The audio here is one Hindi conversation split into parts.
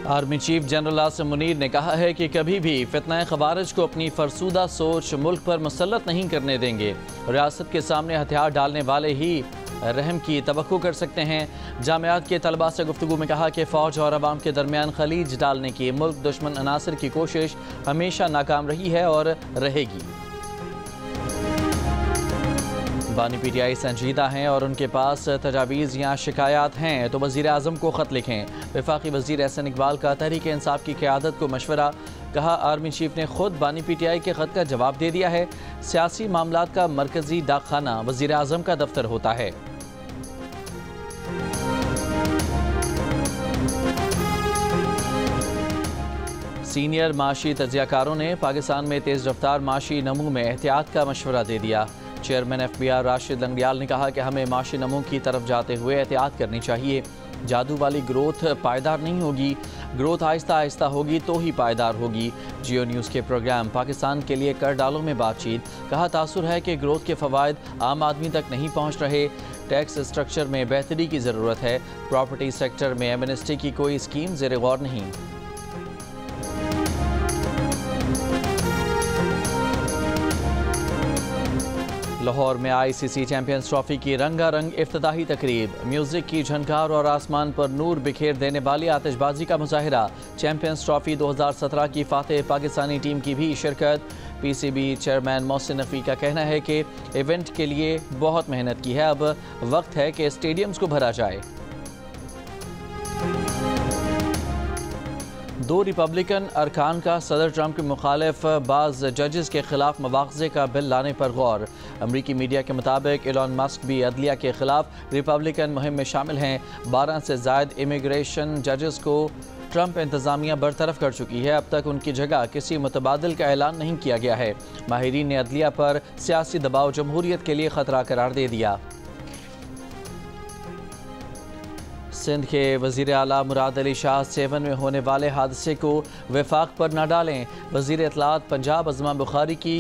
Army chief general Asim Munir ने कहा है कि कभी भी फितना ख़वारिज को अपनी फरसूदा सोच मुल्क पर मुसल्लत नहीं करने देंगे। रियासत के सामने हथियार डालने वाले ही रहम की तवक्को कर सकते हैं। जामियात के तलबा से गुफ्तगू में कहा कि फ़ौज और अवाम के दरमियान खलीज डालने की मुल्क दुश्मन अनासर की कोशिश हमेशा नाकाम रही है और रहेगी। बानी PTI संजीदा हैं और उनके पास तजावीज़ या शिकायत हैं तो वज़ीर आज़म को ख़त लिखें। वफाकी वज़ीर एहसन इकबाल का तहरीक इंसाफ की क़यादत को मशवरा। कहा, आर्मी चीफ ने खुद बानी PTI के ख़त का जवाब दे दिया है। सियासी मामलात का मरकज़ी डाकखाना वज़ीर आज़म का दफ्तर होता है। सीनियर माशी तजियाकारों ने पाकिस्तान में तेज़ रफ्तार माशी नमू में एहतियात का मशवरा दे दिया। चेयरमैन FBR राशिद लंगड़ियाल ने कहा कि हमें माशी नमू की तरफ जाते हुए एहतियात करनी चाहिए। जादू वाली ग्रोथ पायदार नहीं होगी, ग्रोथ आहिस्ता आहिस्ता होगी तो ही पायदार होगी। जियो न्यूज़ के प्रोग्राम पाकिस्तान के लिए कर डालो में बातचीत। कहा, तासुर है कि ग्रोथ के फ़वाइद आम आदमी तक नहीं पहुँच रहे। टैक्स स्ट्रक्चर में बेहतरी की ज़रूरत है। प्रॉपर्टी सेक्टर में एमनेस्टी की कोई स्कीम ज़ेर गौर नहीं। लाहौर में ICC चैंपियंस ट्रॉफी की रंगारंग इफ्तिताही तकरीब। म्यूजिक की झनकार और आसमान पर नूर बिखेर देने वाली आतिशबाजी का मुजाहिरा। चैंपियंस ट्रॉफी 2017 की फातेह पाकिस्तानी टीम की भी शिरकत। PCB चेयरमैन मोहसिन नकवी का कहना है कि इवेंट के लिए बहुत मेहनत की है, अब वक्त है कि स्टेडियम्स को भरा जाए। 2 रिपब्लिकन अरकान का सदर ट्रंप के मुखालिफ बाज़ जजेस के खिलाफ मवाख़ज़े का बिल लाने पर गौर। अमरीकी मीडिया के मुताबिक एलन मस्क भी अदलिया के खिलाफ रिपब्लिकन मुहिम में शामिल हैं। 12 से ज़ायद इमिग्रेशन जजेस को ट्रंप इंतज़ामिया बरतरफ कर चुकी है। अब तक उनकी जगह किसी मुतबादिल का ऐलान नहीं किया गया है। माहिरीन ने अदलिया पर सियासी दबाव जमहूरियत के लिए ख़तरा करार दे दिया। सिंध के वज़ीर आला मुराद अली शाह 7 में होने वाले हादसे को वफाक पर न डालें। वज़ीर इत्तलात पंजाब अज़मा बुखारी की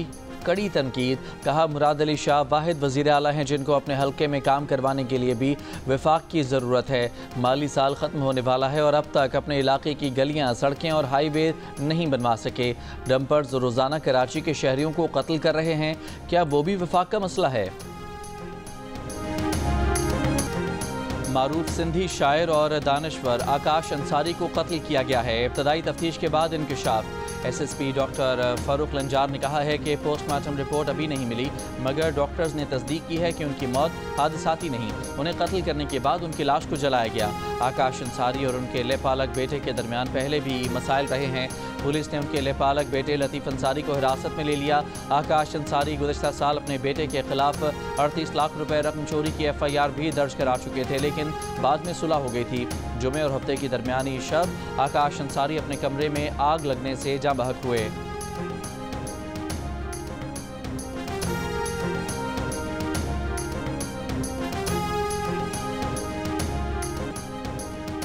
कड़ी तनकीद। कहा, मुराद अली शाह वाहिद वज़ीर आला हैं जिनको अपने हल्के में काम करवाने के लिए भी वफाक की ज़रूरत है। माली साल ख़त्म होने वाला है और अब तक अपने इलाके की गलियाँ, सड़कें और हाईवे नहीं बनवा सके। डंपर्स रोज़ाना कराची के शहरियों को कत्ल कर रहे हैं। क्या वो भी वफाक का मसला है? मारूफ सिंधी शायर और दानश्वर आकाश अंसारी को कत्ल किया गया है। इब्तदाई तफ्तीश के बाद इंकशाफ। SSP डॉक्टर फारूक लंजार ने कहा है कि पोस्टमार्टम रिपोर्ट अभी नहीं मिली, मगर डॉक्टर्स ने तस्दीक की है कि उनकी मौत हादसाती नहीं, उन्हें कत्ल करने के बाद उनकी लाश को जलाया गया। आकाश अंसारी और उनके लेपालक बेटे के दरमियान पहले भी मसाइल रहे हैं। पुलिस ने उनके लेपालक बेटे लतीफ़ अंसारी को हिरासत में ले लिया। आकाश अंसारी गुज़श्ता साल अपने बेटे के खिलाफ 38 लाख रुपए रकम चोरी की FIR भी दर्ज करा चुके थे, लेकिन बाद में सुलह हो गई थी। जुमे और हफ्ते की दरमियानी शब आकाश अंसारी अपने कमरे में आग लगने से जाँ बहक हुए।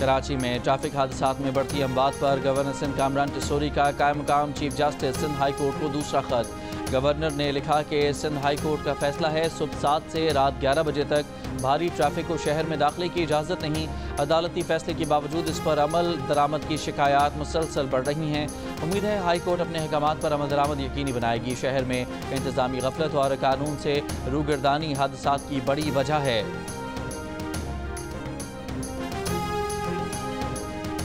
कराची में ट्रैफिक हादसात में बढ़ती अमवात पर गवर्नर सिंध कामरान टिसोरी का कायम मुकाम chief justice Sindh high court को दूसरा खत। गवर्नर ने लिखा कि सिंध हाई कोर्ट का फैसला है, सुबह 7 से रात 11 बजे तक भारी ट्रैफिक को शहर में दाखिले की इजाज़त नहीं। अदालती फैसले के बावजूद इस पर अमल दरामद की शिकायत मुसलसल बढ़ रही हैं। उम्मीद है हाई कोर्ट अपने अहकामात पर अमल दरामद यकीनी बनाएगी। शहर में इंतजामी गफलत और कानून से रूगर्दानी हादसात की बड़ी वजह है।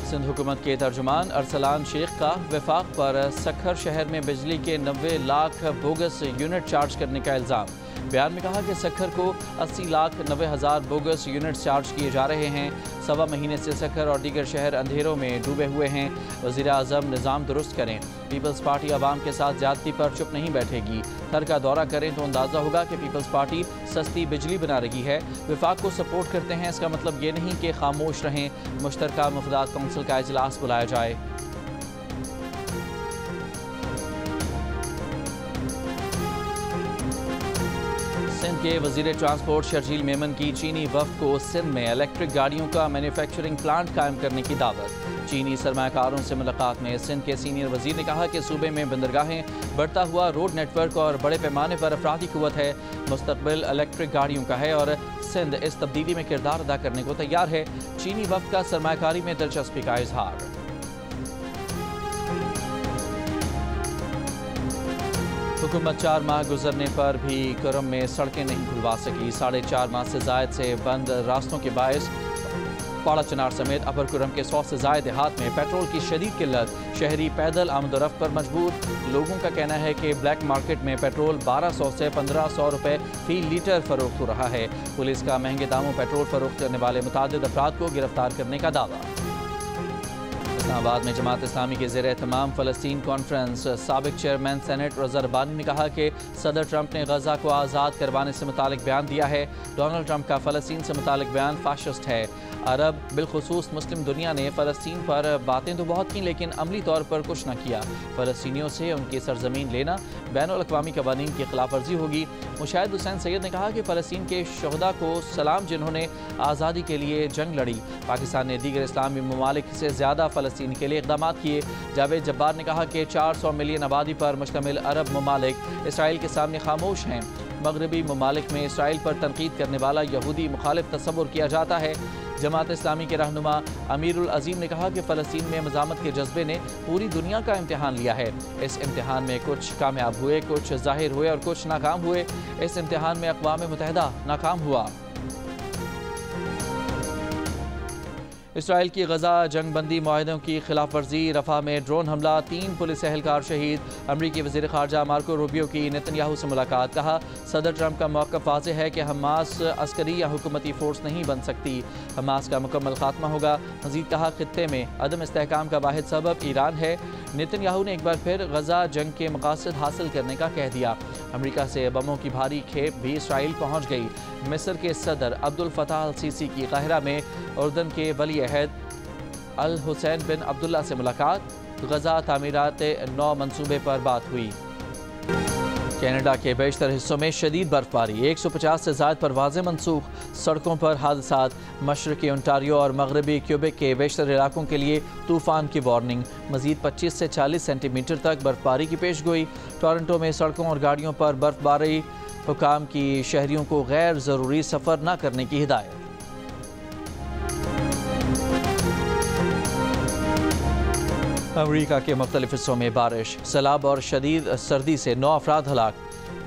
सिंध हुकूमत के तर्जुमान अरसलान शेख का वफाक पर सखर शहर में बिजली के 90 लाख बोगस यूनिट चार्ज करने का इल्ज़ाम। बयान में कहा कि सखर को 80,90,000 बोगस यूनिट चार्ज किए जा रहे हैं। 1.25 महीने से सखर और दीगर शहर अंधेरों में डूबे हुए हैं। वज़ीर आज़म निज़ाम दुरुस्त करें। पीपल्स पार्टी आवाम के साथ ज़्यादती पर चुप नहीं बैठेगी। थर का दौरा करें तो अंदाज़ा होगा कि पीपल्स पार्टी सस्ती बिजली बना रही है। वफाक को सपोर्ट करते हैं, इसका मतलब ये नहीं कि खामोश रहें। मुश्तरका मुफादात कौंसिल का इजलास बुलाया जाए। सिंध के वज़ीर ट्रांसपोर्ट शर्जील मेमन की चीनी वफ़द को सिंध में इलेक्ट्रिक गाड़ियों का मैन्युफैक्चरिंग प्लांट कायम करने की दावत। चीनी सरमाकारों से मुलाकात में सिंध के सीनियर वज़ीर ने कहा कि सूबे में बंदरगाहें, बढ़ता हुआ रोड नेटवर्क और बड़े पैमाने पर अफरादी क़ुव्वत है। मुस्तक़बिल इलेक्ट्रिक गाड़ियों का है और सिंध इस तब्दीली में किरदार अदा करने को तैयार है। चीनी वफ़द का सरमाकारी में दिलचस्पी का इजहार। हुकूमत 4 माह गुजरने पर भी करम में सड़कें नहीं खुलवा सकी। 4.5 माह से जायद से बंद रास्तों के बायस पाड़ा चनार समेत अपर कुरम के 100 से ज्यादा देहात में पेट्रोल की शदीद किल्लत। शहरी पैदल आमदोरफ्त पर मजबूर। लोगों का कहना है कि ब्लैक मार्केट में पेट्रोल 1200 से 1500 रुपए फी लीटर फरोख्त हो रहा है। पुलिस का महंगे दामों पेट्रोल फरोख्त करने वाले मुतादिद अफराद को गिरफ्तार करने का दावा। इस्लामाबाद में जमात इस्लामी के ज़ेर एहतमाम फ़लस्तीन कॉन्फ्रेंस साबिक चेयरमैन सेनेट रज़ा रब्बानी ने कहा कि सदर ट्रंप ने गजा को आज़ाद करवाने से मुतालिक बयान दिया है। डोनाल्ड ट्रंप का फ़लस्तीन से मुतालिक बयान फाशिस्ट है। अरब बिलखुसूस मुस्लिम दुनिया ने फ़लस्तीन पर बातें तो बहुत की लेकिन अमली तौर पर कुछ न किया। फ़लस्तीनियों से उनकी सरजमीन लेना बैनुल-अक़वामी क़वानीन की खिलाफ वर्जी होगी। मुशाहिद हुसैन सैयद ने कहा कि फ़लस्तीन के शुहदा को सलाम जिन्होंने आज़ादी के लिए जंग लड़ी। पाकिस्तान ने दीगर इस्लामी ममालिक से ज़्यादा फ़लस्तीन के लिए इक़दाम किए। जावेद जब्बार ने कहा कि 400 मिलियन आबादी पर मुश्तमिल अरब ममालिक इसराइल के सामने खामोश हैं। मगरबी ममालिक में इसराइल पर तनकीद करने वाला यहूदी मुखालिफ तस्वुर किया जाता है। जमात इस्लामी के रहनुमा अमीरुल अजीम ने कहा कि फ़लस्तीन में मज़ामत के जज्बे ने पूरी दुनिया का इम्तिहान लिया है। इस इम्तिहान में कुछ कामयाब हुए, कुछ ज़ाहिर हुए और कुछ नाकाम हुए। इस इम्तिहान में अक़वाम मुत्तहिदा नाकाम हुआ। इसराइल की गजा जंगबंदी मुआहदों की खिलाफ वर्जी। रफा में ड्रोन हमला, 3 पुलिस एहलकार शहीद। अमरीकी वज़ीर ख़ारजा मार्को रूबियो की नेतन्याहू से मुलाकात। कहा सदर ट्रंप का मौक़िफ़ वाज़ेह है कि हमास अस्करी या हुकूमती फ़ोर्स नहीं बन सकती। हमास का मुकम्मल खात्मा होगा। मज़ीद कहा खित्ते में अदम इस्तेहकाम का वाहिद सबब ईरान है। नेतन्याहू ने एक बार फिर गजा जंग के मकासद हासिल करने का कह दिया। अमरीका से बमों की भारी खेप भी इसराइल पहुँच गई। मिस्र के सदर अब्दुल फताह अल सीसी की काहिरा में उर्दन के वली अहद अल हुसैन बिन अब्दुल्ला से मुलाकात। गजा तामीरात 9 मंसूबे पर बात हुई। कनाडा के बेशतर हिस्सों में शदीद बर्फबारी, 150 से ज़ायद परवाज़ें मनसूख। सड़कों पर हादसात। मशरक़ी ओंटारियो और मगरबी क्यूबेक के बेशतर इलाकों के लिए तूफ़ान की वार्निंग। मज़ीद 25 से 40 सेंटीमीटर तक बर्फबारी की पेशगोई। टोरंटो में सड़कों और गाड़ियों पर बर्फबारी। हुकाम की शहरियों को गैर ज़रूरी सफ़र न करने की हिदायत। अमरीका के मुख्तलिफ हिस्सों में बारिश, सैलाब और शदीद सर्दी से 9 अफराद हलाक।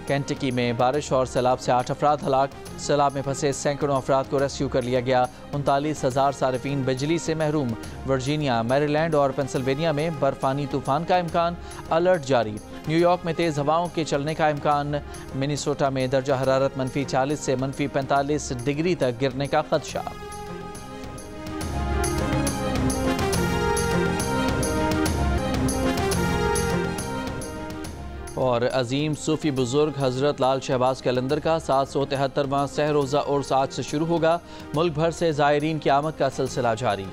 केंटकी में बारिश और सैलाब से 8 अफराद हलाक। सैलाब में फंसे सैकड़ों अफराद को रेस्क्यू कर लिया गया। 39,000 सारिफीन बिजली से महरूम। वर्जीनिया, मैरीलैंड और पेंसिल्वेनिया में बर्फानी तूफान का इम्कान, अलर्ट जारी। न्यूयॉर्क में तेज़ हवाओं के चलने का इम्कान। मिनीसोटा में दर्जा हरारत -40 से -45 डिग्री तक गिरने का खदशा। और अजीम सूफ़ी बुज़ुर्ग हज़रत लाल शहबाज कलंदर का 773वां सह रोज़ा उर्स आज से शुरू होगा। मुल्क भर से ज़ायरीन की आमद का सिलसिला जारी।